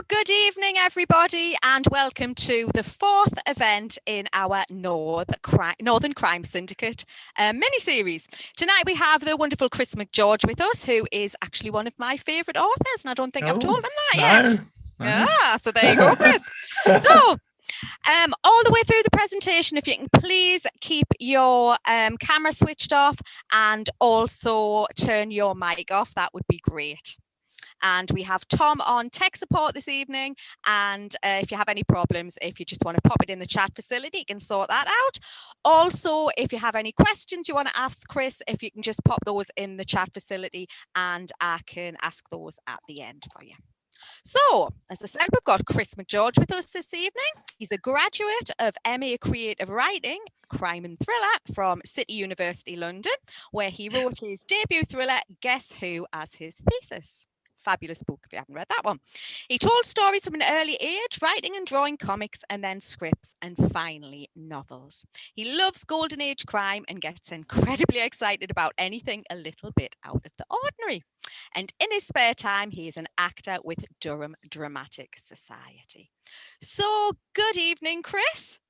Good evening, everybody, and welcome to the fourth event in our Northern Crime Syndicate mini-series. Tonight we have the wonderful Chris McGeorge with us, who is actually one of my favourite authors, and I don't think I've told him that yet. No. Yeah, so there you go, Chris. So, all the way through the presentation, if you can please keep your camera switched off and also turn your mic off, that would be great. And we have Tom on tech support this evening. And if you have any problems, if you just want to pop it in the chat facility, you can sort that out. Also, if you have any questions you want to ask Chris, if you can just pop those in the chat facility and I can ask those at the end for you. So, as I said, we've got Chris McGeorge with us this evening. He's a graduate of MA Creative Writing, Crime and Thriller from City University London, where he wrote his debut thriller, Guess Who, as his thesis. Fabulous book if you haven't read that one. He told stories from an early age, writing and drawing comics and then scripts and finally novels. He loves golden age crime and gets incredibly excited about anything a little bit out of the ordinary. And in his spare time, he is an actor with Durham Dramatic Society. So good evening, Chris.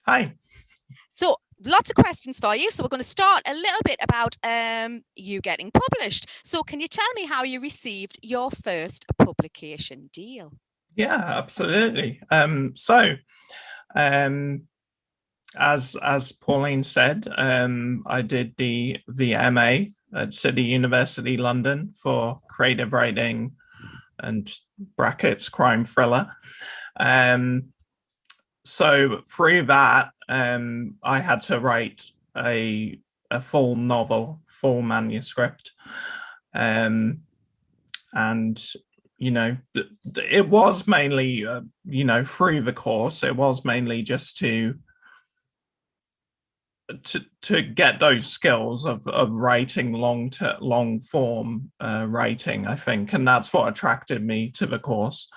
Hi. So lots of questions for you. So we're going to start a little bit about you getting published. So can you tell me how you received your first publication deal? Yeah, absolutely. As Pauline said, I did the MA at City University London for creative writing and brackets crime thriller. So through that, I had to write a full novel, full manuscript. And, you know, it was mainly, through the course, it was mainly just to get those skills of writing long form writing, I think, and that's what attracted me to the course.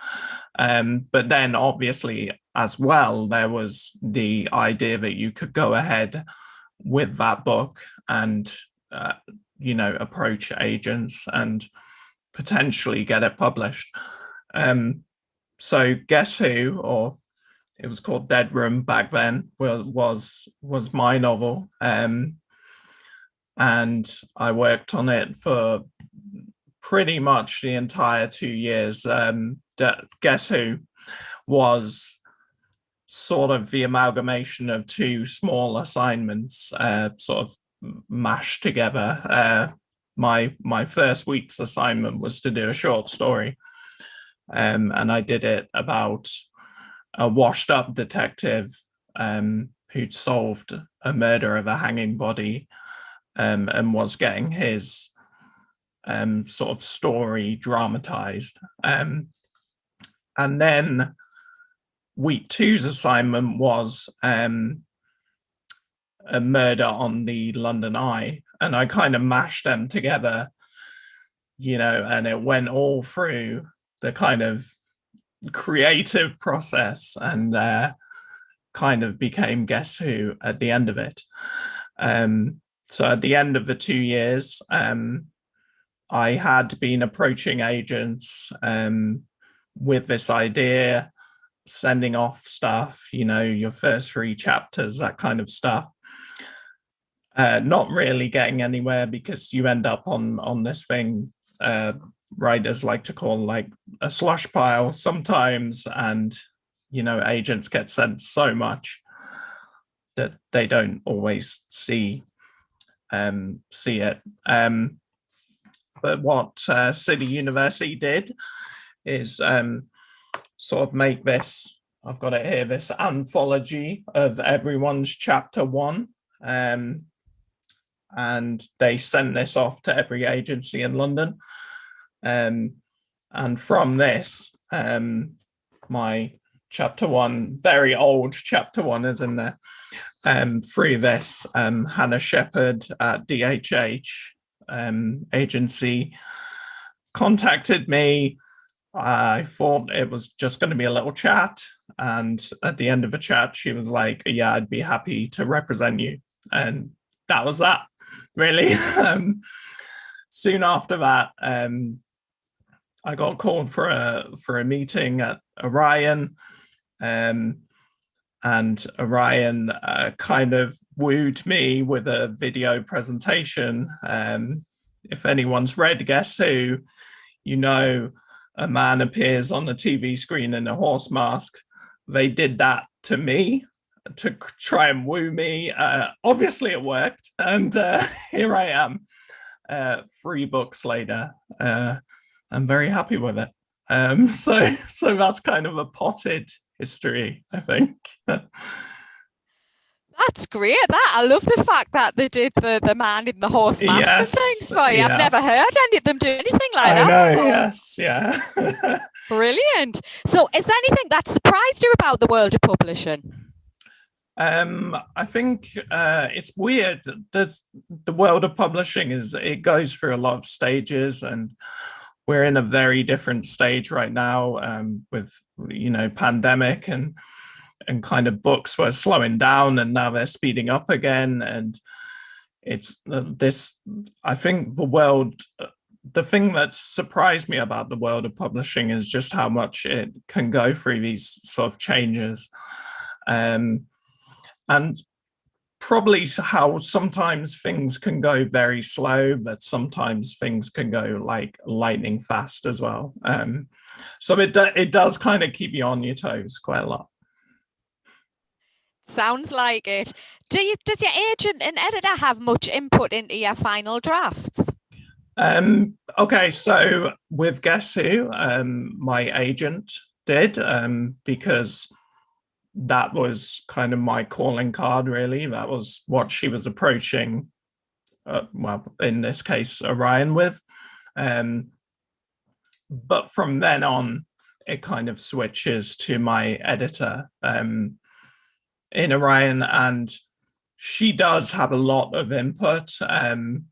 But then obviously as well, there was the idea that you could go ahead with that book and, approach agents and potentially get it published. So Guess Who, or it was called Dead Room back then, was my novel. And I worked on it for pretty much the entire 2 years. Guess Who was sort of the amalgamation of two small assignments, sort of mashed together. My first week's assignment was to do a short story, and I did it about a washed up detective who'd solved a murder of a hanging body and was getting his sort of story dramatized. And then week two's assignment was a murder on the London Eye, and I kind of mashed them together, and it went all through the kind of creative process and kind of became Guess Who at the end of it. So at the end of the 2 years, I had been approaching agents with this idea, sending off stuff, your first 3 chapters, that kind of stuff. Not really getting anywhere because you end up on this thing writers like to call like a slush pile sometimes, and agents get sent so much that they don't always see it. But what City University did is sort of make this, I've got it here, this anthology of everyone's chapter 1. And they sent this off to every agency in London. And from this, my chapter 1, very old chapter 1 is in there. Through this, Hannah Shepherd at DHH agency contacted me. I thought it was just going to be a little chat. And at the end of the chat, she was like, yeah, I'd be happy to represent you. And that was that, really. Soon after that, I got called for a meeting at Orion, um, and Orion kind of wooed me with a video presentation. If anyone's read Guess Who, you know a man appears on the TV screen in a horse mask. They did that to me to try and woo me. Obviously, it worked, and here I am, 3 books later. I'm very happy with it. So that's kind of a potted history, I think. That's great. I love the fact that they did the man in the horse mask and things for you. Yeah. I've never heard any of them do anything like I that know, before. yes, yeah. Brilliant. So is there anything that surprised you about the world of publishing? I think it's weird. The world of publishing it goes through a lot of stages, and we're in a very different stage right now, with pandemic and kind of books were slowing down and now they're speeding up again. And it's this, I think the thing that surprised me about the world of publishing is just how much it can go through these sort of changes. And probably how sometimes things can go very slow, but sometimes things can go like lightning fast as well. So it does kind of keep you on your toes quite a lot. Sounds like it. Does your agent and editor have much input into your final drafts? Okay, so with Guess Who, my agent did, because that was kind of my calling card, really. That was what she was approaching, well, in this case, Orion with. But from then on, it kind of switches to my editor in Orion, and she does have a lot of input. And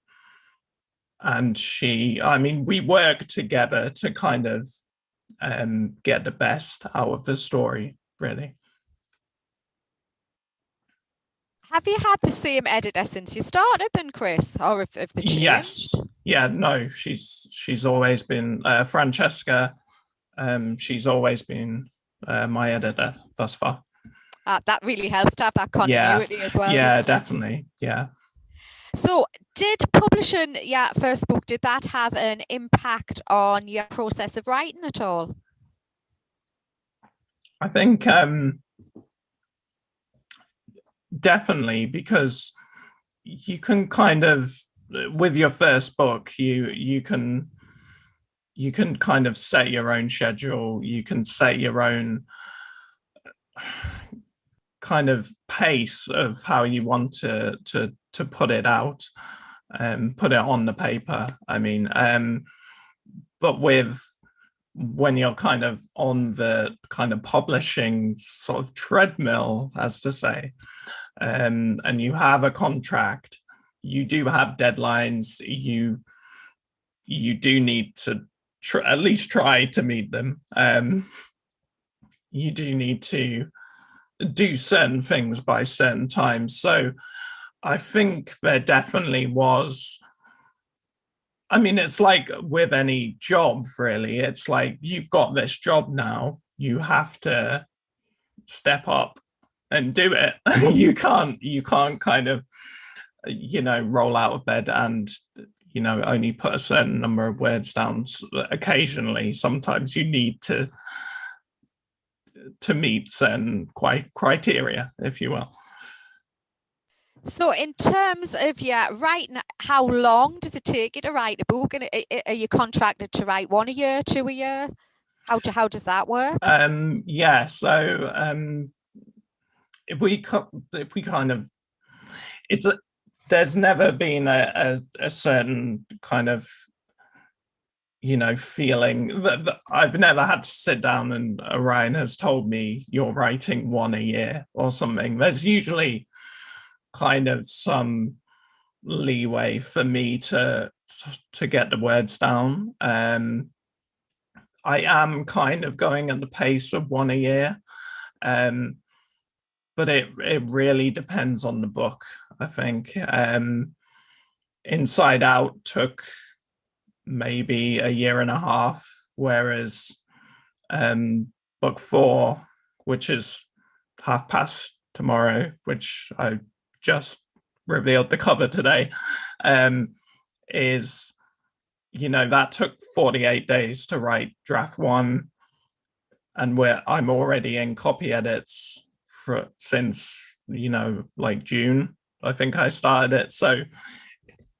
we work together to kind of get the best out of the story, really. Have you had the same editor since you started then, Chris? Or if the change? Yes. Yeah, no, she's always been Francesca. She's always been my editor thus far. That really helps to have that continuity as well. Yeah, definitely. Yeah. So did publishing your first book, did that have an impact on your process of writing at all? I think definitely, because you can kind of, with your first book, you can kind of set your own schedule. You can set your own kind of pace of how you want to put it out and put it on the paper. I mean, but when you're kind of on the kind of publishing sort of treadmill, as to say, and you have a contract, you do have deadlines, you do need to at least try to meet them. You do need to do certain things by certain times. So I think there definitely was, I mean, it's like with any job, really. It's like, you've got this job now, you have to step up and do it. You can't kind of, roll out of bed and, only put a certain number of words down. Occasionally, sometimes you need to meet certain criteria, if you will. So in terms of writing, how long does it take you to write a book? And are you contracted to write 1 a year, 2 a year? How does that work? Yeah, so if we kind of, there's never been a certain kind of, feeling that I've never had to sit down and Orion has told me you're writing 1 a year or something. There's usually kind of some leeway for me to get the words down. I am kind of going at the pace of 1 a year, but it really depends on the book, I think. Inside Out took maybe a year and a half whereas book 4, which is 1:30 tomorrow, which I just revealed the cover today, is, that took 48 days to write draft 1, and I'm already in copy edits since like June, I think I started it. So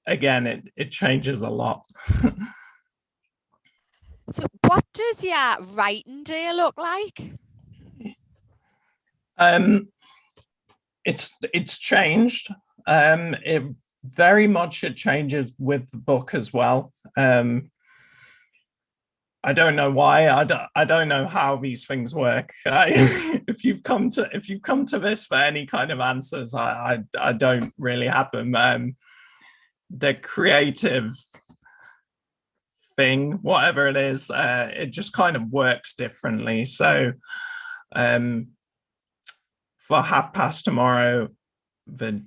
again, it changes a lot. So what does your writing day look like? It's changed. It very much it changes with the book as well. I don't know why. I don't know how these things work. If you've come to this for any kind of answers, I don't really have them. The creative thing, whatever it is, it just kind of works differently. So for 1:30 tomorrow, the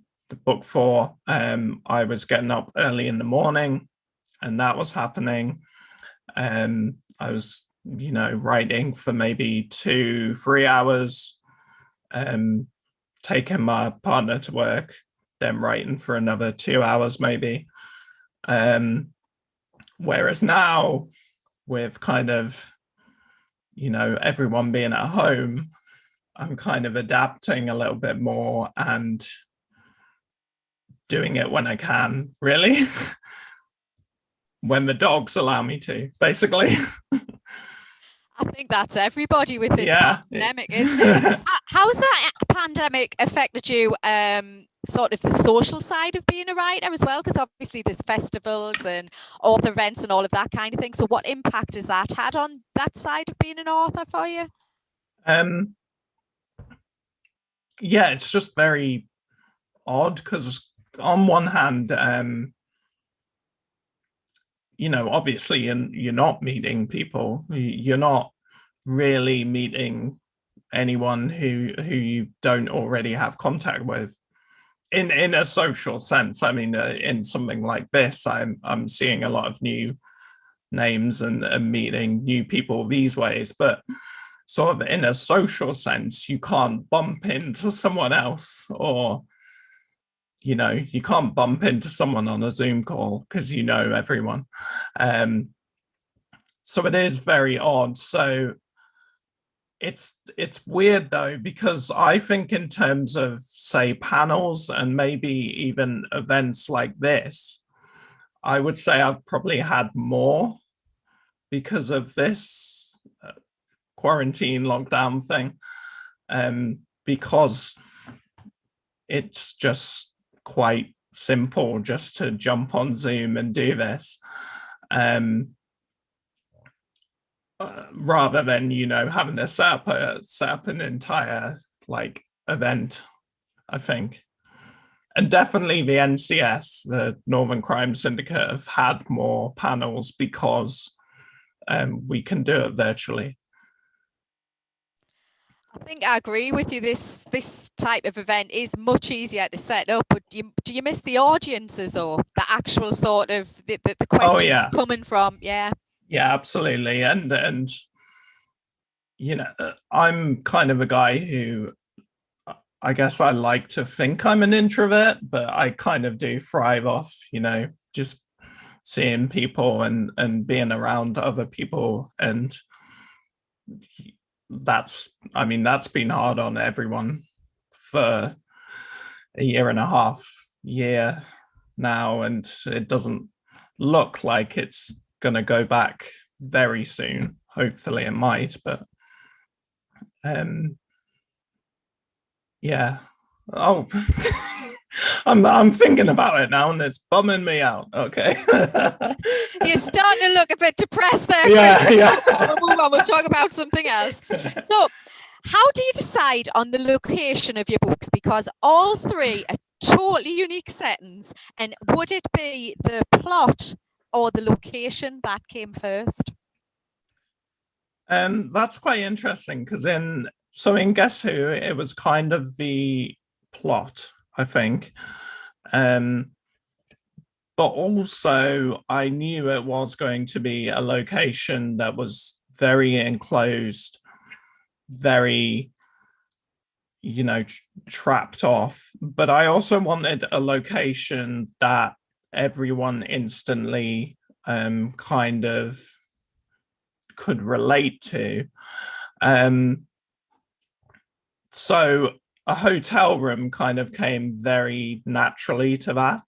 book 4, I was getting up early in the morning, and that was happening. I was, writing for maybe 2-3 hours, taking my partner to work, then writing for another 2 hours maybe. Whereas now, with kind of, everyone being at home, I'm kind of adapting a little bit more and doing it when I can, really. When the dogs allow me to, basically. I think that's everybody with this pandemic, isn't it? How's that pandemic affected you, sort of the social side of being a writer as well? Because obviously there's festivals and author events and all of that kind of thing. So what impact has that had on that side of being an author for you? Yeah, it's just very odd because on one hand, obviously you're not meeting people. You're not really meeting anyone who you don't already have contact with in a social sense. I mean, in something like this, I'm seeing a lot of new names and meeting new people these ways, but sort of in a social sense, you can't bump into someone else, or you can't bump into someone on a Zoom call because everyone. So it is very odd. So it's weird though, because I think in terms of, say, panels and maybe even events like this, I would say I've probably had more because of this quarantine lockdown thing, because it's just quite simple just to jump on Zoom and do this, rather than having to set up an entire like event, I think. And definitely the NCS, the Northern Crime Syndicate, have had more panels because we can do it virtually. I think I agree with you. This type of event is much easier to set up, but do you miss the audiences or the actual sort of the questions coming from? Yeah, absolutely. And I'm kind of a guy who, I guess I like to think I'm an introvert, but I kind of do thrive off just seeing people and being around other people. And that's been hard on everyone for a year and a half now, and it doesn't look like it's gonna go back very soon. Hopefully it might, but yeah. Oh, I'm thinking about it now and it's bumming me out. Okay. You're starting to look a bit depressed there. Yeah. We'll move on. We'll talk about something else. So how do you decide on the location of your books? Because all 3 are totally unique settings. And would it be the plot or the location that came first? That's quite interesting, because in Guess Who, it was kind of the plot, I think. but also I knew it was going to be a location that was very enclosed, very, trapped off. But I also wanted a location that everyone instantly kind of could relate to. So a hotel room kind of came very naturally to that.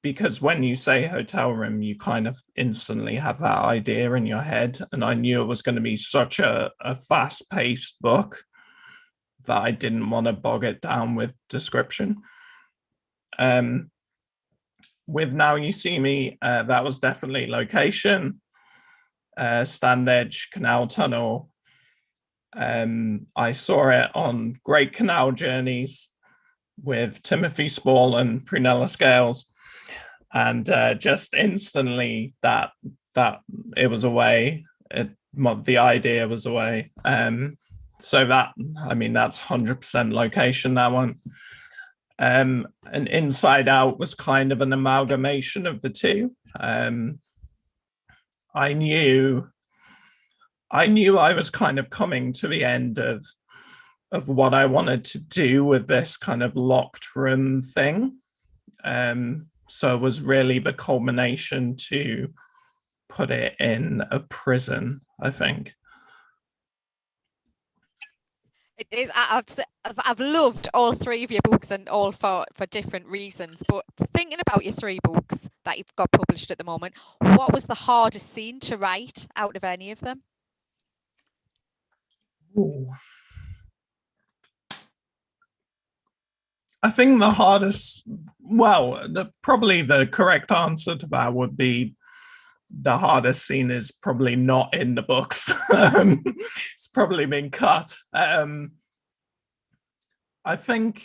Because when you say hotel room, you kind of instantly have that idea in your head. And I knew it was going to be such a fast-paced book that I didn't want to bog it down with description. With Now You See Me, that was definitely location, Stand Edge Canal Tunnel. I saw it on Great Canal Journeys with Timothy Spall and Prunella Scales, and just instantly that it was away. The idea was away. So that's 100% location, that one. And Inside Out was kind of an amalgamation of the two. I knew I was kind of coming to the end of what I wanted to do with this kind of locked room thing. So it was really the culmination to put it in a prison, I think. It is. I've loved all three of your books, and all for different reasons. But thinking about your three books that you've got published at the moment, what was the hardest scene to write out of any of them? Ooh. I think the hardest, probably the correct answer to that would be the hardest scene is probably not in the books. It's probably been cut. I think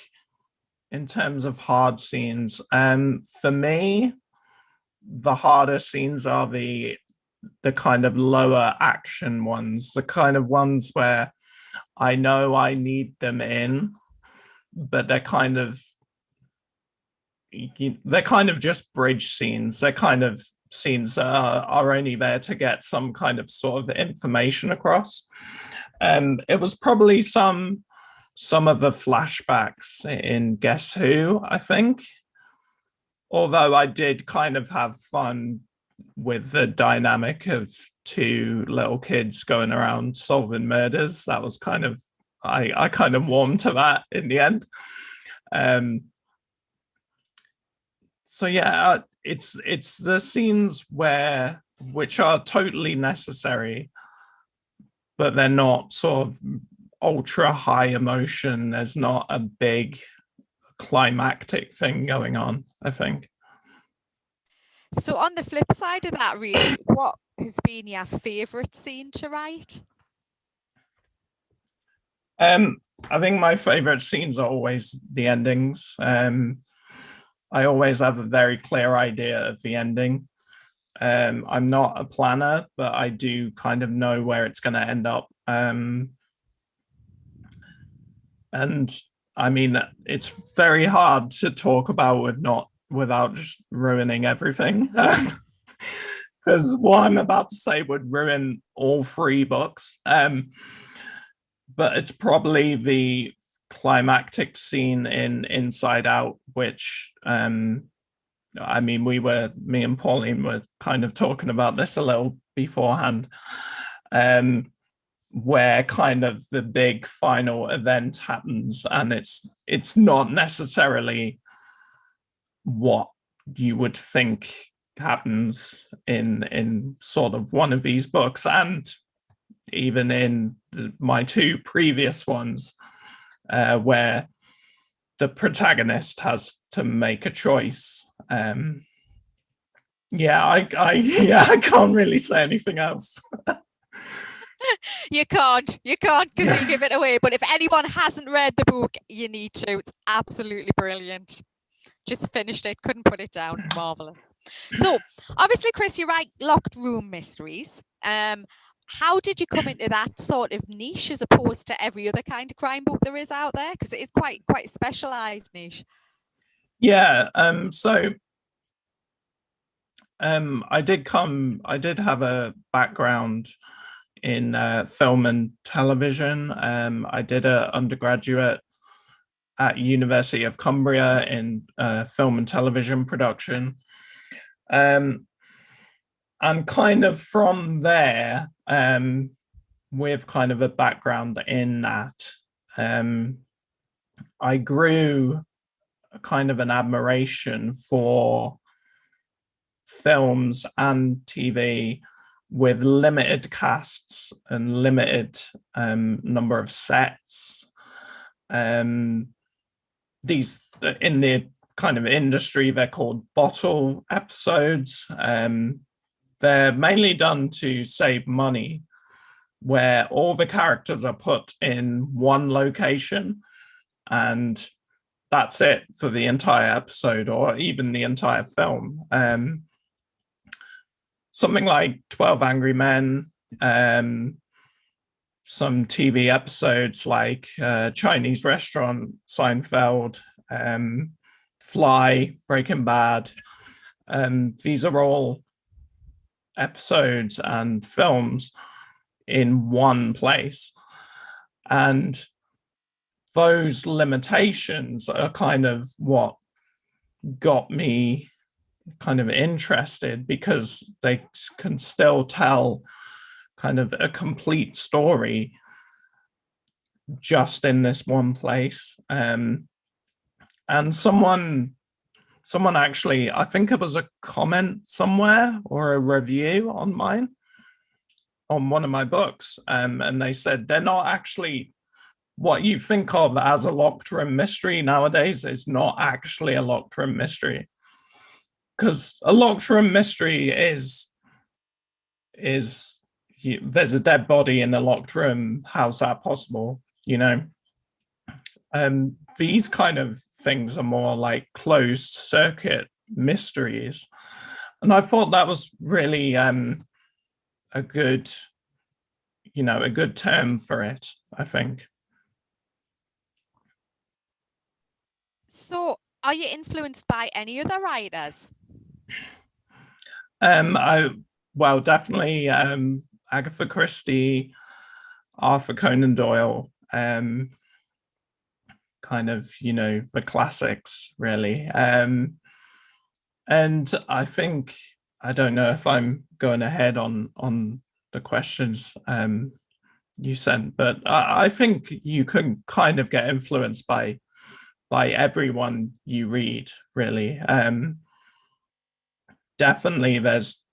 in terms of hard scenes, for me, the harder scenes are the kind of lower action ones, the kind of ones where I know I need them in, but they're kind of just bridge scenes. They're kind of scenes that are only there to get some kind of sort of information across. And it was probably some of the flashbacks in Guess Who, I think. Although I did kind of have fun with the dynamic of two little kids going around solving murders. That was kind of, I kind of warmed to that in the end. So yeah, it's the scenes which are totally necessary, but they're not sort of ultra high emotion. There's not a big climactic thing going on, I think. So on the flip side of that, really, what has been your favourite scene to write? I think my favourite scenes are always the endings. I always have a very clear idea of the ending. I'm not a planner, but I do kind of know where it's going to end up. And I mean, it's very hard to talk about without just ruining everything. Because what I'm about to say would ruin all three books. But it's probably the climactic scene in Inside Out, which me and Pauline were kind of talking about this a little beforehand, where kind of the big final event happens, and it's not necessarily what you would think happens in sort of one of these books, and even in my two previous ones, where the protagonist has to make a choice. I can't really say anything else. You can't because you give it away. But if anyone hasn't read the book, you need to. It's absolutely brilliant. Just finished it, couldn't put it down. Marvelous. So obviously, Chris, you write locked room mysteries. How did you come into that sort of niche as opposed to every other kind of crime book there is out there? Because it is quite a specialized niche. Yeah. So I did have a background in film and television. I did an undergraduate at University of Cumbria in film and television production. And kind of from there, with kind of a background in that, I grew kind of an admiration for films and TV with limited casts and limited number of sets. These in the kind of industry, they're called bottle episodes. They're mainly done to save money, where all the characters are put in one location and that's it for the entire episode or even the entire film. Something like 12 Angry Men, some TV episodes like Chinese Restaurant, Seinfeld, Fly, Breaking Bad. These are all episodes and films in one place. And those limitations are kind of what got me kind of interested, because they can still tell kind of a complete story just in this one place. And someone actually, I think it was a comment somewhere or a review on mine, on one of my books, and they said they're not actually what you think of as a locked room mystery nowadays. Is not actually a locked room mystery, because a locked room mystery is there's a dead body in a locked room. How's that possible? You know, these kind of things are more like closed circuit mysteries, and I thought that was really a good, a good term for it, I think. So, are you influenced by any other writers? Well, definitely Agatha Christie, Arthur Conan Doyle, kind of, the classics, really. And I think, I don't know if I'm going ahead on the questions you sent, but I think you can kind of get influenced by everyone you read, really. Definitely there's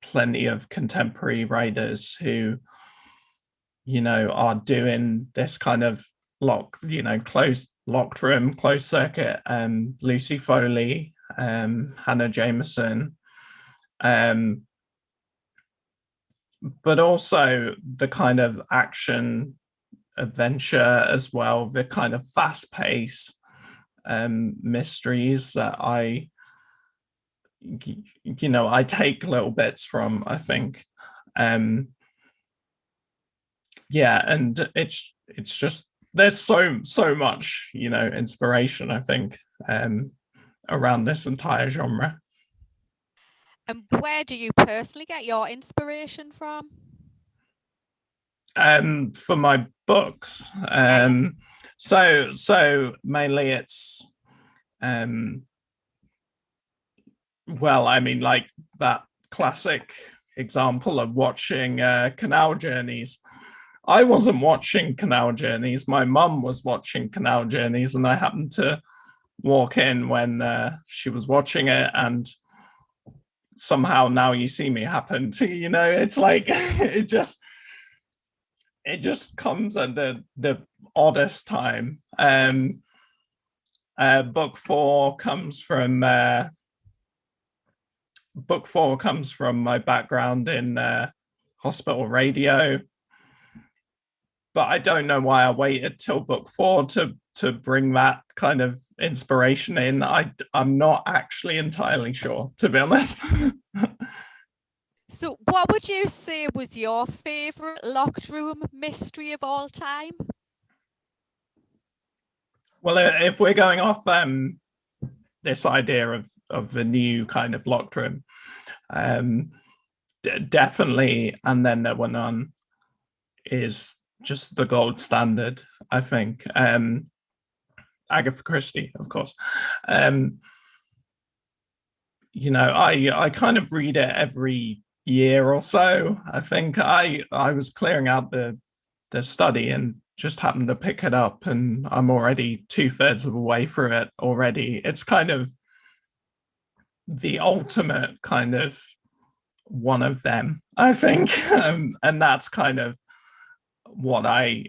plenty of contemporary writers who are doing this kind of closed locked room, closed circuit. Lucy Foley, Hannah Jameson, but also the kind of action adventure as well, the kind of fast pace mysteries that I take little bits from, I think. Yeah, and it's just, there's so much inspiration, I think, around this entire genre. And where do you personally get your inspiration from? For my books, so mainly it's well, I mean, like that classic example of watching Canal Journeys. I wasn't watching Canal Journeys. My mum was watching Canal Journeys, and I happened to walk in when she was watching it, and somehow Now You See Me happened. It's like it just comes at the oddest time. Book four comes from my background in hospital radio, but I don't know why I waited till book four to bring that kind of inspiration in. I'm not actually entirely sure, to be honest. So, what would you say was your favourite locked room mystery of all time? Well, if we're going off this idea of the new kind of locked room, Um, Definitely, And Then There Were None is just the gold standard, I think. Agatha Christie, of course. Um, I kind of read it every year or so. I think I was clearing out the study and just happened to pick it up, and I'm already 2/3 of the way through it already. It's kind of the ultimate kind of one of them, I think. And that's kind of what I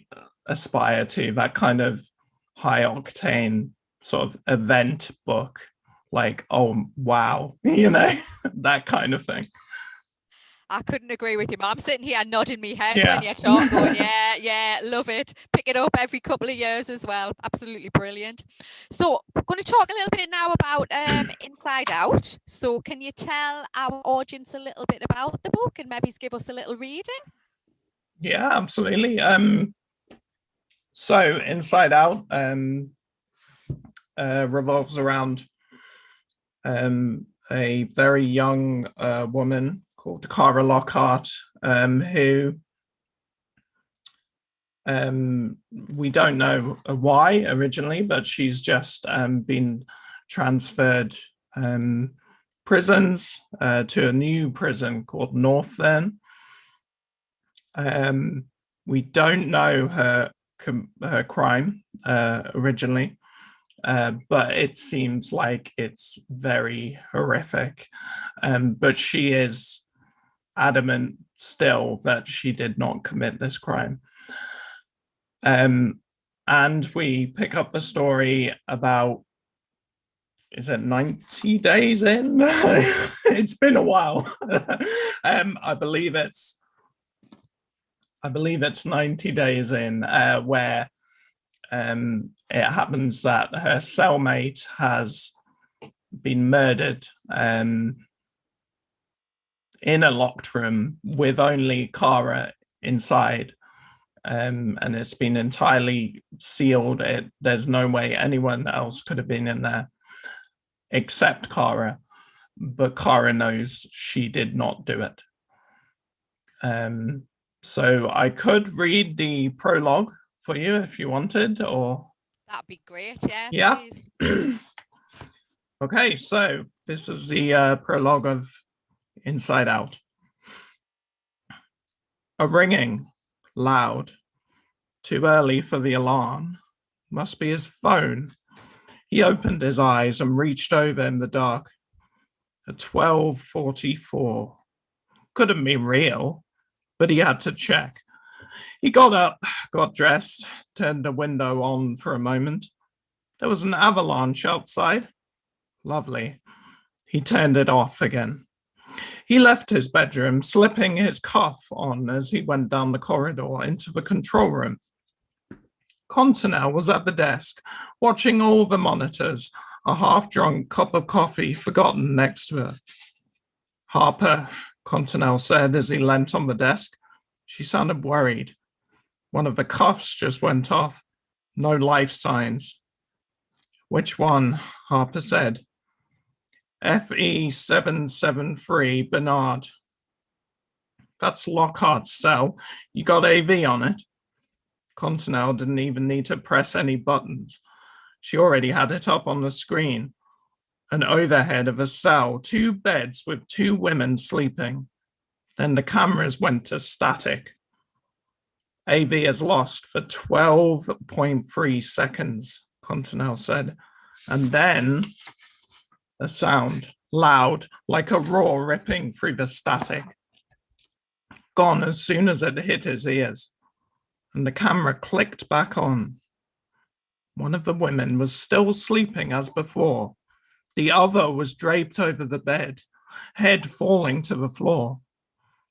aspire to, that kind of high octane sort of event book, like, oh, wow, that kind of thing. I couldn't agree with you. I'm sitting here nodding my head Yeah. when you talk, going, yeah, love it. Pick it up every couple of years as well. Absolutely brilliant. So I'm going to talk a little bit now about Inside Out. So can you tell our audience a little bit about the book and maybe give us a little reading? Yeah, absolutely. So Inside Out revolves around a very young woman called Cara Lockhart, who we don't know why originally, but she's just been transferred prisons to a new prison called Northern. We don't know her crime originally, but it seems like it's very horrific. But she is adamant still that she did not commit this crime. And we pick up the story about, is it 90 days in? It's been a while. I believe it's 90 days in, where it happens that her cellmate has been murdered in a locked room with only Cara inside. And it's been entirely sealed. There's no way anyone else could have been in there except Cara, but Cara knows she did not do it. So I could read the prologue for you if you wanted, or that'd be great. Yeah. Okay, so this is the prologue of Inside Out. A ringing, loud, too early for the alarm. Must be his phone. He opened his eyes and reached over in the dark. At 12:44. Couldn't be real, but he had to check. He got up, got dressed, turned the window on for a moment. There was an avalanche outside. Lovely. He turned it off again. He left his bedroom, slipping his cuff on as he went down the corridor into the control room. Continental was at the desk, watching all the monitors, a half-drunk cup of coffee forgotten next to her. Harper, Continental said as he leant on the desk. She sounded worried. One of the cuffs just went off. No life signs. Which one? Harper said. FE773 Bernard. That's Lockhart's cell. You got AV on it? Continental didn't even need to press any buttons. She already had it up on the screen. An overhead of a cell, 2 beds with 2 women sleeping. Then the cameras went to static. AV is lost for 12.3 seconds, Continental said. And then a sound, loud, like a roar ripping through the static. Gone as soon as it hit his ears. And the camera clicked back on. One of the women was still sleeping as before. The other was draped over the bed, head falling to the floor.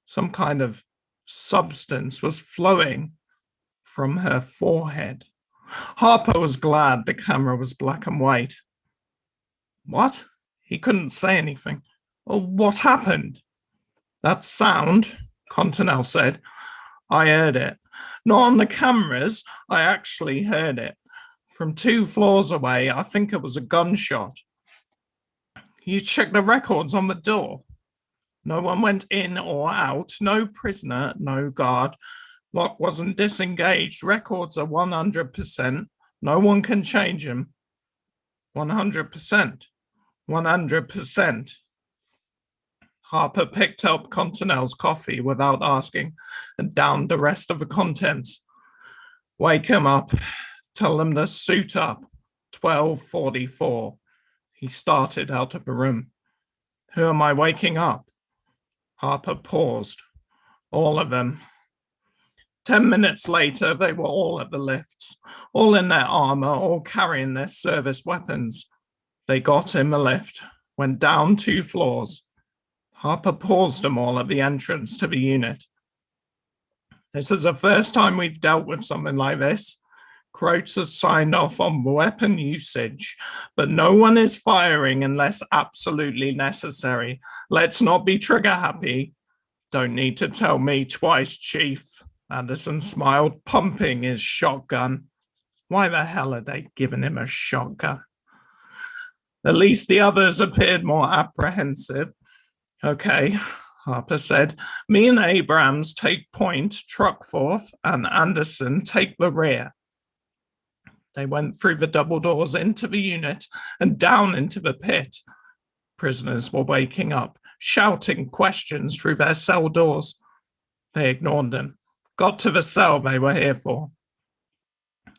Some kind of substance was flowing from her forehead. Harper was glad the camera was black and white. What? He couldn't say anything. Oh, what happened? That sound, Continental said. I heard it. Not on the cameras. I actually heard it. From 2 floors away, I think it was a gunshot. You checked the records on the door? No one went in or out. No prisoner, no guard. Lock wasn't disengaged. Records are 100%. No one can change them. 100%. 100%. Harper picked up Continental's coffee without asking and downed the rest of the contents. Wake him up. Tell them to suit up. 12:44. He started out of the room. Who am I waking up? Harper paused. All of them. 10 minutes later, they were all at the lifts, all in their armor, all carrying their service weapons. They got in the lift, went down 2 floors. Harper paused them all at the entrance to the unit. This is the first time we've dealt with something like this. Croats has signed off on weapon usage, but no one is firing unless absolutely necessary. Let's not be trigger happy. Don't need to tell me twice, Chief. Anderson smiled, pumping his shotgun. Why the hell are they giving him a shotgun? At least the others appeared more apprehensive. Okay, Harper said. Me and Abrams take point, Truckforth, and Anderson take the rear. They went through the double doors into the unit and down into the pit. Prisoners were waking up, shouting questions through their cell doors. They ignored them, got to the cell they were here for.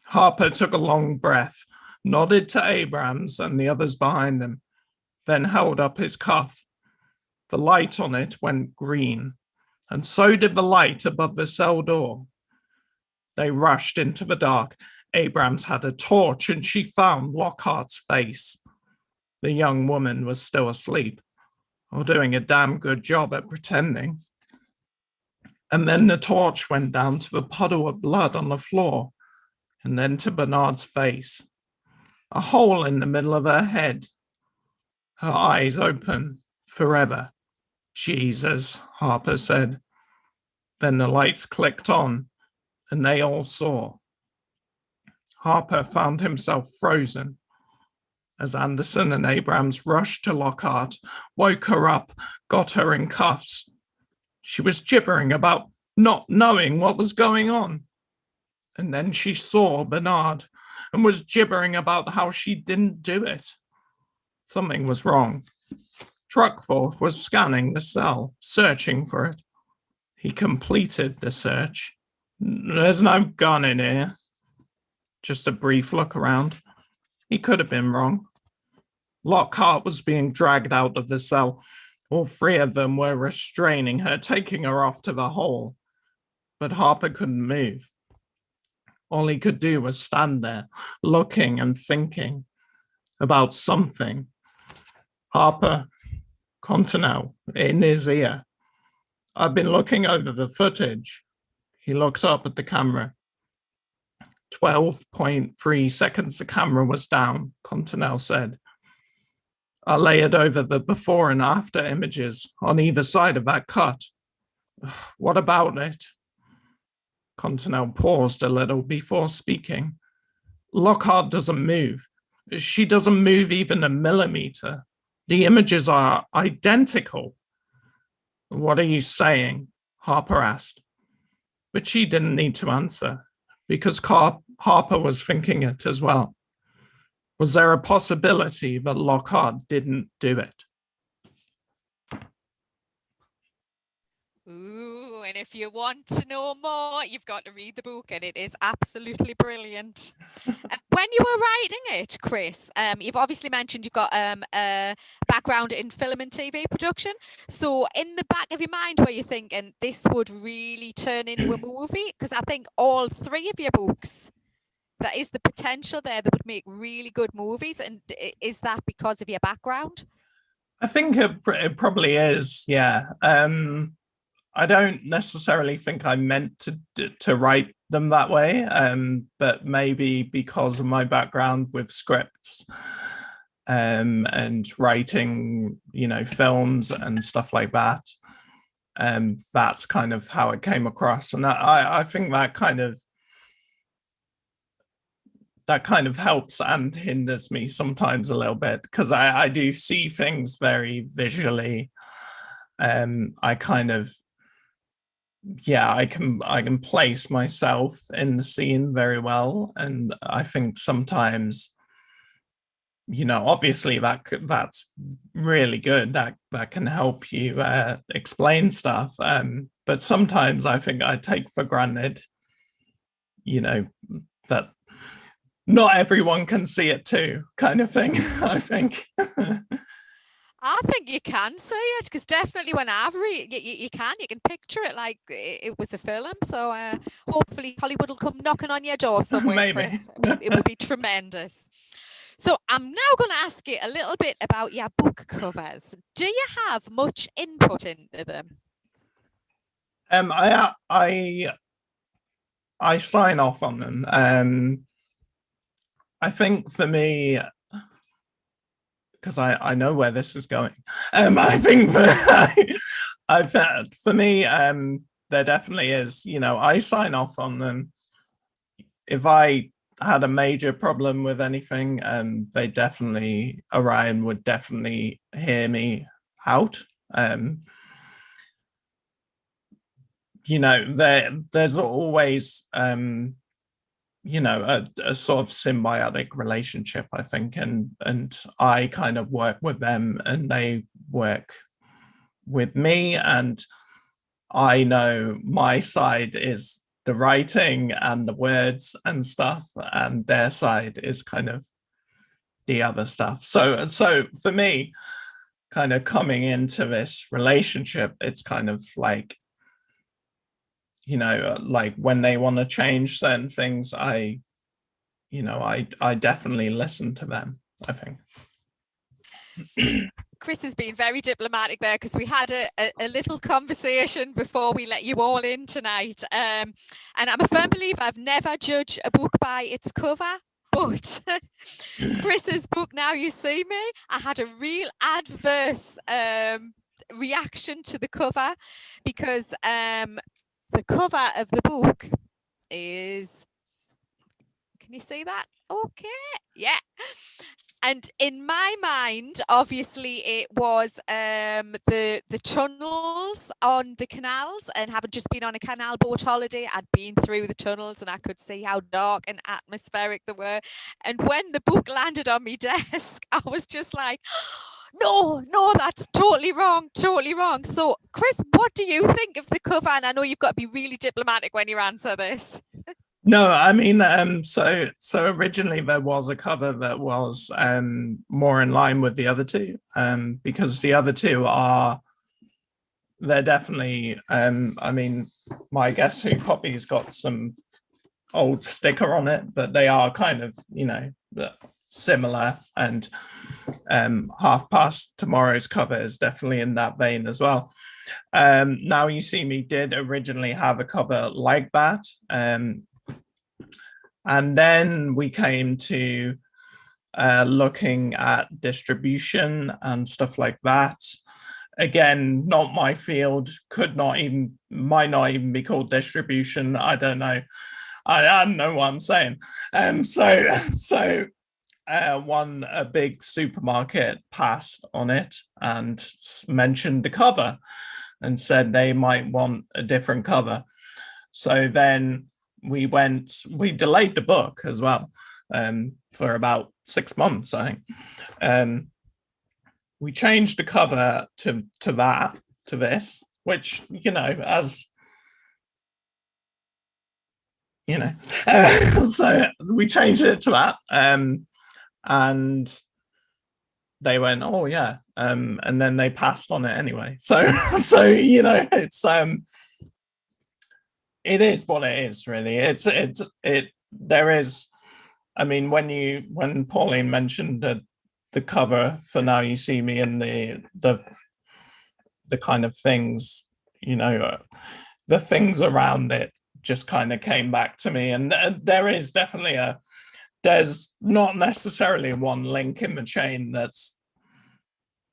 Harper took a long breath, nodded to Abrams and the others behind him, then held up his cuff. The light on it went green, and so did the light above the cell door. They rushed into the dark. Abrams had a torch, and she found Lockhart's face. The young woman was still asleep, or doing a damn good job at pretending. And then the torch went down to the puddle of blood on the floor, and then to Bernard's face. A hole in the middle of her head. Her eyes open forever. Jesus, Harper said. Then the lights clicked on, and they all saw. Harper found himself frozen as Anderson and Abrams rushed to Lockhart, woke her up, got her in cuffs. She was gibbering about not knowing what was going on. And then she saw Bernard and was gibbering about how she didn't do it. Something was wrong. Truckforth was scanning the cell, searching for it. He completed the search. There's no gun in here. Just a brief look around. He could have been wrong. Lockhart was being dragged out of the cell. All 3 of them were restraining her, taking her off to the hole. But Harper couldn't move. All he could do was stand there, looking and thinking about something. Harper, Continental, in his ear. I've been looking over the footage. He looked up at the camera. 12.3 seconds the camera was down, Continental said. I layered over the before and after images on either side of that cut. What about it? Continental paused a little before speaking. Lockhart doesn't move. She doesn't move even a millimeter. The images are identical. What are you saying? Harper asked. But she didn't need to answer because Harper was thinking it as well. Was there a possibility that Lockhart didn't do it? Ooh, and if you want to know more, you've got to read the book, and it is absolutely brilliant. When you were writing it, Chris, you've obviously mentioned you've got a background in film and TV production. So in the back of your mind, were you thinking this would really turn into a movie? Because I think all 3 of your books, that is the potential there that would make really good movies. And is that because of your background? I think it probably is, yeah. I don't necessarily think I meant to write them that way, but maybe because of my background with scripts and writing, films and stuff like that, that's kind of how it came across. And I think that kind of helps and hinders me sometimes a little bit, because I do see things very visually. I kind of, yeah, I can place myself in the scene very well, and I think sometimes, obviously that's really good. That can help you explain stuff. But sometimes I think I take for granted, that not everyone can see it too, kind of thing. I think. I think you can see it, because definitely when I've read, you can picture it like it was a film. So hopefully Hollywood will come knocking on your door somewhere, Maybe. Chris. It would be tremendous. So I'm now going to ask you a little bit about your book covers. Do you have much input into them? I sign off on them. I think for me, because I know where this is going. I think for me, there definitely is. I sign off on them. If I had a major problem with anything, they definitely, Orion would definitely hear me out. There's always a sort of symbiotic relationship, I think, and I kind of work with them and they work with me, and I know my side is the writing and the words and stuff, and their side is kind of the other stuff. So for me, kind of coming into this relationship, it's kind of like, like when they want to change certain things, I definitely listen to them, I think. Chris has been very diplomatic there, because we had a little conversation before we let you all in tonight. And I'm a firm believer I've never judged a book by its cover. But Chris's book, Now You See Me, I had a real adverse reaction to the cover, because the cover of the book is, can you see that? Okay, yeah. And in my mind, obviously, it was the tunnels on the canals, and having just been on a canal boat holiday, I'd been through the tunnels and I could see how dark and atmospheric they were. And when the book landed on my desk, I was just like, no, that's totally wrong, totally wrong. So, Chris, what do you think of the cover? And I know you've got to be really diplomatic when you answer this. No, I mean, so originally there was a cover that was more in line with the other two, because the other two they're definitely, I mean, my Guess Who copy's got some old sticker on it, but they are kind of, similar, and Half Past Tomorrow's cover is definitely in that vein as well. Now You See Me did originally have a cover like that, and then we came to looking at distribution and stuff like that. Again, not my field, might not even be called distribution. I don't know. I don't know what I'm saying. So a big supermarket passed on it and mentioned the cover and said they might want a different cover. So then we delayed the book as well, for about 6 months, I think. We changed the cover to this, which, as so we changed it to that, and they went, oh yeah, and then they passed on it anyway. So it's it is what it is, really. There is, I mean, when Pauline mentioned the cover for Now You See Me and the kind of things, the things around it just kind of came back to me, and there is definitely there's not necessarily one link in the chain that's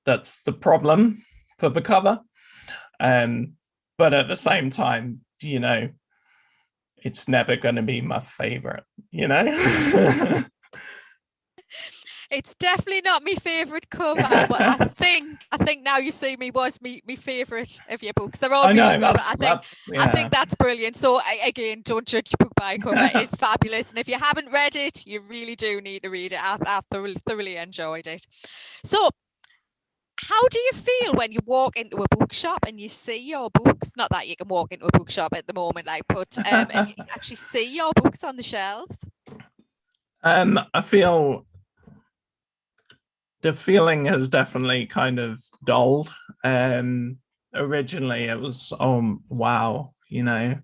the problem for the cover, but at the same time, it's never going to be my favorite. It's definitely not my favourite cover, but I think Now You See Me was my favourite of your books. They're all I really know good, but that's I yeah. think that's brilliant. So again, don't judge a book by cover. It's fabulous, and if you haven't read it, you really do need to read it. I thoroughly enjoyed it. So, how do you feel when you walk into a bookshop and you see your books? Not that you can walk into a bookshop at the moment, but and you actually see your books on the shelves. I feel the feeling has definitely kind of dulled. Originally, it was, oh wow, I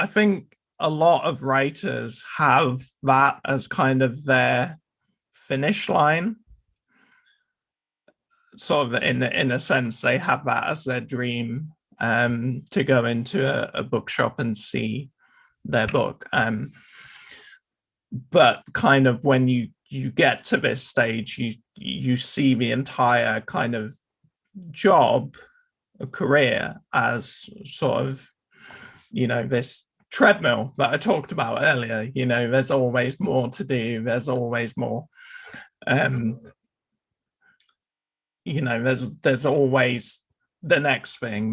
think a lot of writers have that as kind of their finish line. Sort of in a sense, they have that as their dream, to go into a bookshop and see their book. But kind of when you get to this stage, you see the entire kind of job, a career, as sort of, this treadmill that I talked about earlier. There's always more to do. There's always more. There's always the next thing.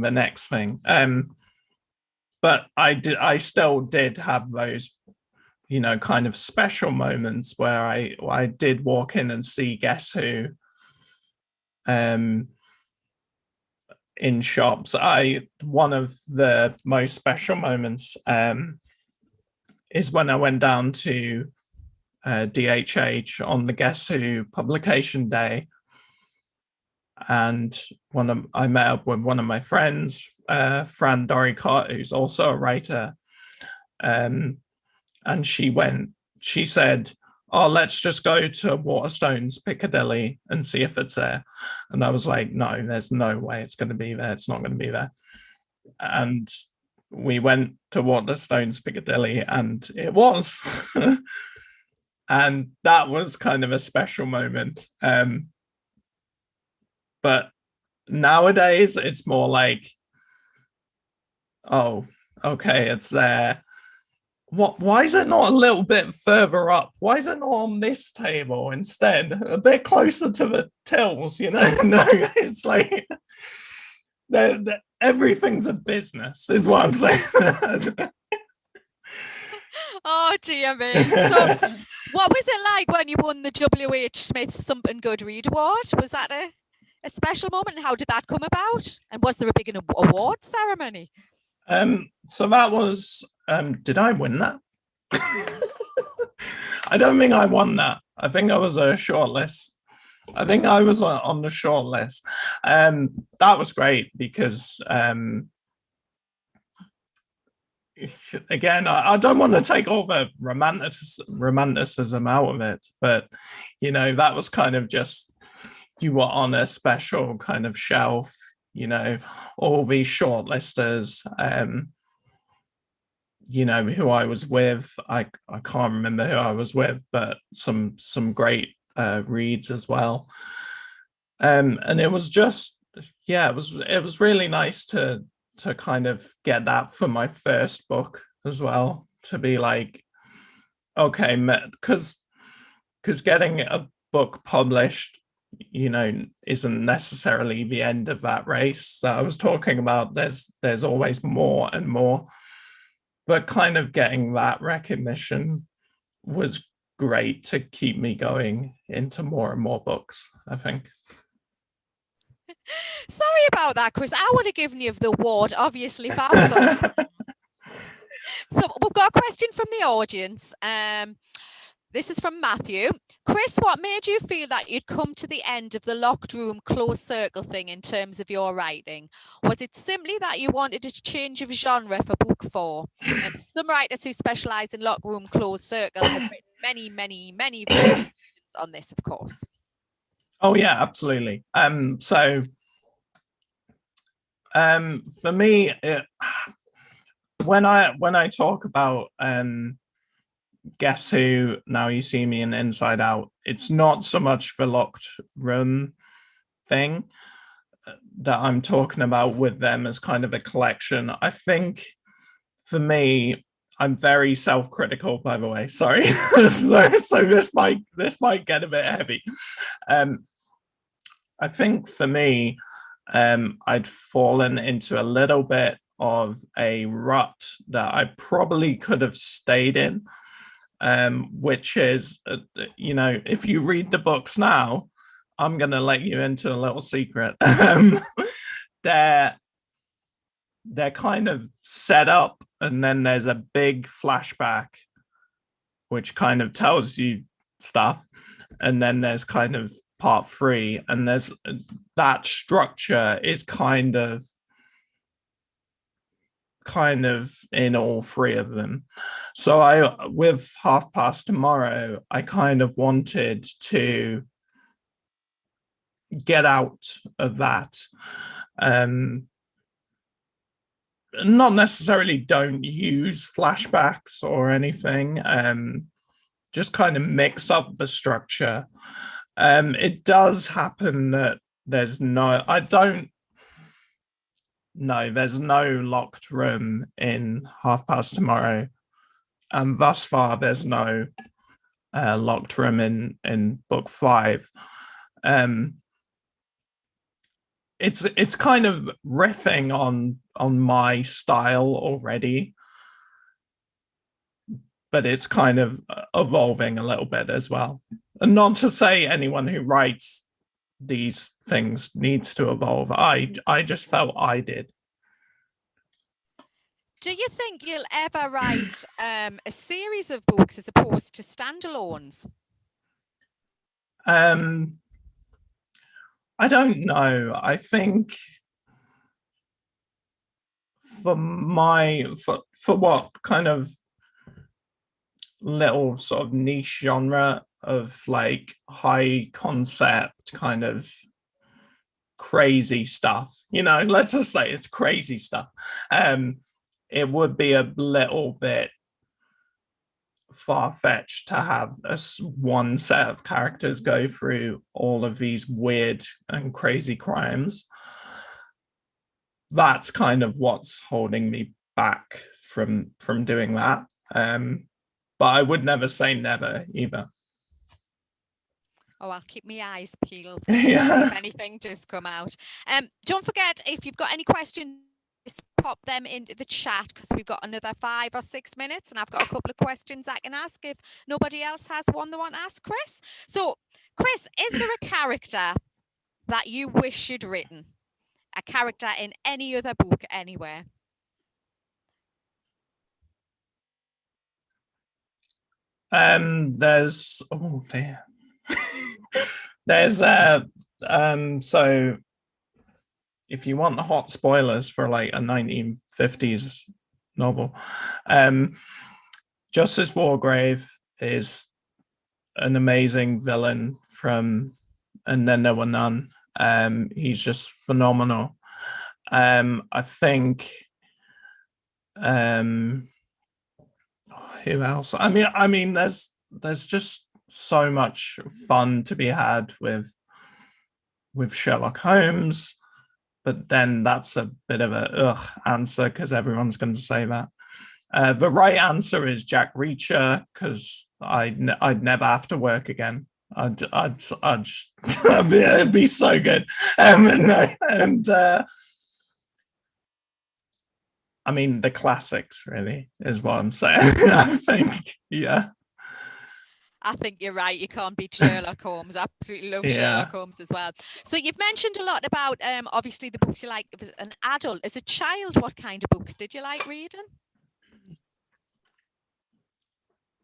But I still did have those, kind of special moments where I did walk in and see Guess Who in shops. One of the most special moments is when I went down to DHH on the Guess Who publication day, and I met up with one of my friends, Fran Doricott, who's also a writer, and she said, oh, let's just go to Waterstones Piccadilly and see if it's there. And I was like, no, there's no way it's going to be there. It's not going to be there. And we went to Waterstones Piccadilly and it was. And that was kind of a special moment. But nowadays it's more like, oh, okay, it's there. Why is it not a little bit further up? Why is it not on this table instead? A bit closer to the tills, No, it's like everything's a business, is what I'm saying. Oh dear me. So what was it like when you won the W.H. Smith Something Good Read Award? Was that a special moment? How did that come about? And was there a big award ceremony? So that was, did I win that? I don't think I won that. I think I was a shortlist. I think I was on the shortlist. That was great because, again, I don't want to take all the romanticism out of it, but, that was kind of just, you were on a special kind of shelf, all these shortlisters, who I was with. I can't remember who I was with, but some great reads as well. And it was just, it was really nice to kind of get that for my first book as well, to be like, okay, because getting a book published, isn't necessarily the end of that race that I was talking about. There's always more and more, but kind of getting that recognition was great to keep me going into more and more books, I think. Sorry about that, Chris. I would have given you the award, obviously, if I was on. So we've got a question from the audience. This is from Matthew. Chris, what made you feel that you'd come to the end of the locked room closed circle thing in terms of your writing? Was it simply that you wanted a change of genre for book 4? Some writers who specialise in locked room closed circle have written many variations on this, of course. Oh yeah, absolutely. So for me, when I talk about Guess Who, Now You See Me, and Inside Out, it's not so much the locked room thing that I'm talking about with them as kind of a collection. I think for me, I'm very self-critical, by the way. Sorry. So this might get a bit heavy. I think for me, I'd fallen into a little bit of a rut that I probably could have stayed in, which is, if you read the books now, I'm going to let you into a little secret. They're kind of set up, and then there's a big flashback, which kind of tells you stuff, and then there's kind of part 3, and there's that structure is kind of in all 3 of them. So I, with Half Past Tomorrow, I kind of wanted to get out of that. Not necessarily don't use flashbacks or anything, just kind of mix up the structure. It does happen that there's no locked room in Half Past Tomorrow, and thus far there's no locked room in book 5. It's kind of riffing on my style already, but it's kind of evolving a little bit as well. And not to say anyone who writes these things needs to evolve. I just felt I did. Do you think you'll ever write a series of books as opposed to standalones? I don't know. I think for what kind of little sort of niche genre of like high concept kind of crazy stuff, let's just say it's crazy stuff, it would be a little bit far-fetched to have one set of characters go through all of these weird and crazy crimes. That's kind of what's holding me back from doing that. But I would never say never either. Oh, I'll keep my eyes peeled Yeah. if anything does come out. Don't forget, if you've got any questions, pop them in the chat, because we've got another 5 or 6 minutes, and I've got a couple of questions I can ask if nobody else has one they want to ask Chris. So, Chris, is there a character that you wish you'd written? A character in any other book anywhere? There's there's so if you want hot spoilers for like a 1950s novel, Justice Wargrave is an amazing villain from And Then There Were None. He's just phenomenal. I think who else? I mean, there's just so much fun to be had with Sherlock Holmes, but then that's a bit of a answer because everyone's going to say that. The right answer is Jack Reacher, because I'd never have to work again. I'd just it'd be so good. I mean, the classics really is what I'm saying. I think, yeah. I think you're right. You can't beat Sherlock Holmes. I absolutely love Sherlock Holmes as well. So you've mentioned a lot about obviously the books you like as an adult. As a child, what kind of books did you like reading?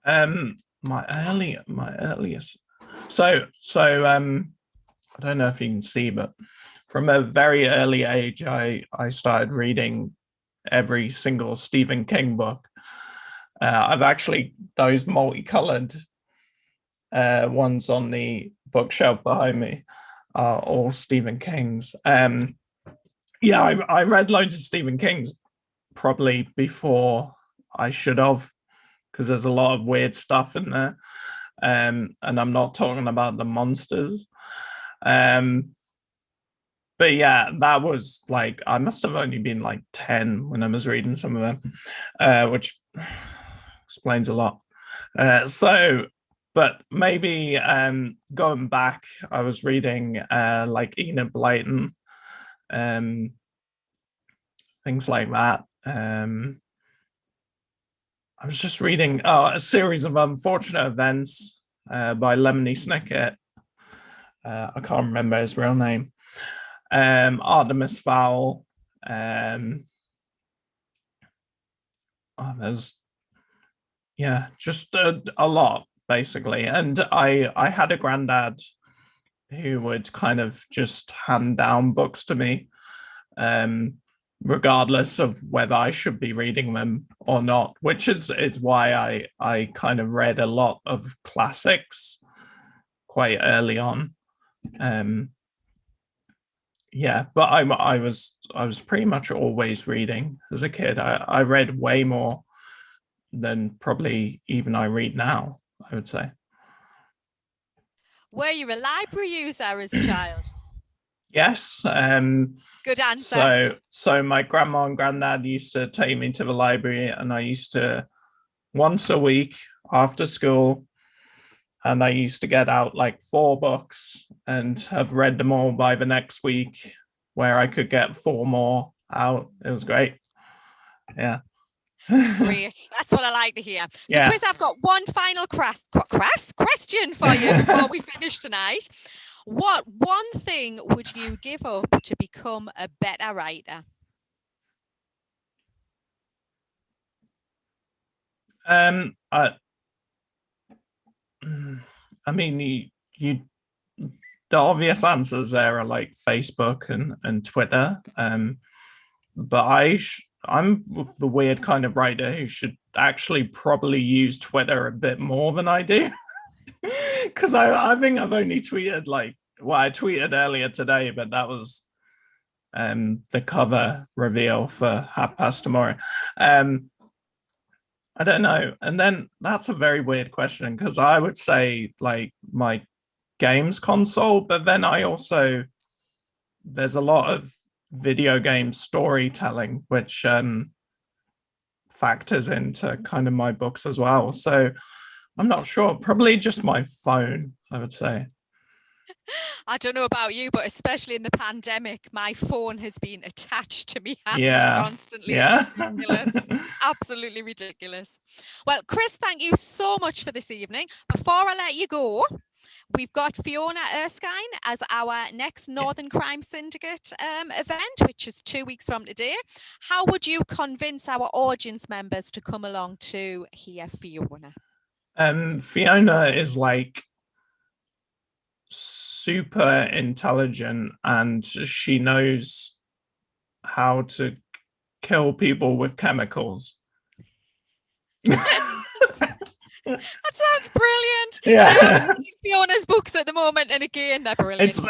My earliest. So I don't know if you can see, but from a very early age, I started reading every single Stephen King book. I've actually those multicolored ones on the bookshelf behind me are all Stephen King's. Yeah, I read loads of Stephen King's probably before I should have, because there's a lot of weird stuff in there. And I'm not talking about the monsters. But yeah, that was like, I must have only been like 10 when I was reading some of them, which explains a lot. But maybe going back, I was reading like Enid Blyton, things like that. I was just reading A Series of Unfortunate Events by Lemony Snicket. I can't remember his real name. Artemis Fowl. There's just a lot basically. And I had a granddad who would kind of just hand down books to me, regardless of whether I should be reading them or not, which is why I kind of read a lot of classics quite early on. But I was pretty much always reading as a kid. I read way more than probably even I read now, I would say. Were you a library user as a child? Yes. Good answer. So my grandma and granddad used to take me to the library, and I used to once a week after school, and I used to get out like 4 books and have read them all by the next week, where I could get 4 more out. It was great. Yeah. Great. That's what I like to hear. So, Yeah. Chris, I've got one final question for you before we finish tonight. What one thing would you give up to become a better writer? I mean, you the obvious answers there are like Facebook and Twitter. But I'm the weird kind of writer who should actually probably use Twitter a bit more than I do. Because I think I've only tweeted I tweeted earlier today, but that was the cover reveal for Half Past Tomorrow. I don't know. And then that's a very weird question, because I would say like my games console, but then there's a lot of video game storytelling which factors into kind of my books as well. So I'm not sure. Probably just my phone, I would say. I don't know about you, but especially in the pandemic, my phone has been attached to me hand constantly. Yeah. It's ridiculous. Absolutely ridiculous. Well, Chris, thank you so much for this evening. Before I let you go, we've got Fiona Erskine as our next Northern Crime Syndicate event, which is 2 weeks from today. How would you convince our audience members to come along to hear Fiona? Fiona is like super intelligent, and she knows how to kill people with chemicals. That sounds brilliant. Yeah. Fiona's books at the moment, and again, they're brilliant. It's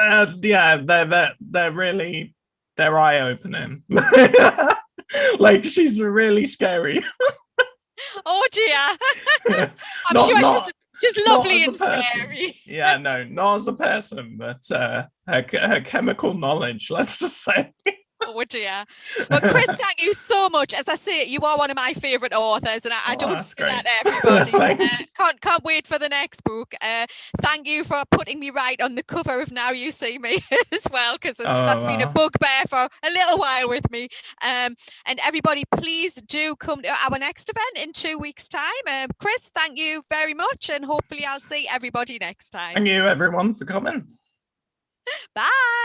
they're eye-opening. Like, she's really scary. Oh dear. I'm sure she's just lovely and scary. Yeah, no, not as a person, but her chemical knowledge, let's just say. Oh dear. Well, Chris, thank you so much. As I say, you are one of my favourite authors, and I don't say that to everybody. Can't wait for the next book. Thank you for putting me right on the cover of Now You See Me as well, because that's been a bugbear for a little while with me. And everybody, please do come to our next event in 2 weeks' time. Chris, thank you very much, and hopefully I'll see everybody next time. Thank you, everyone, for coming. Bye.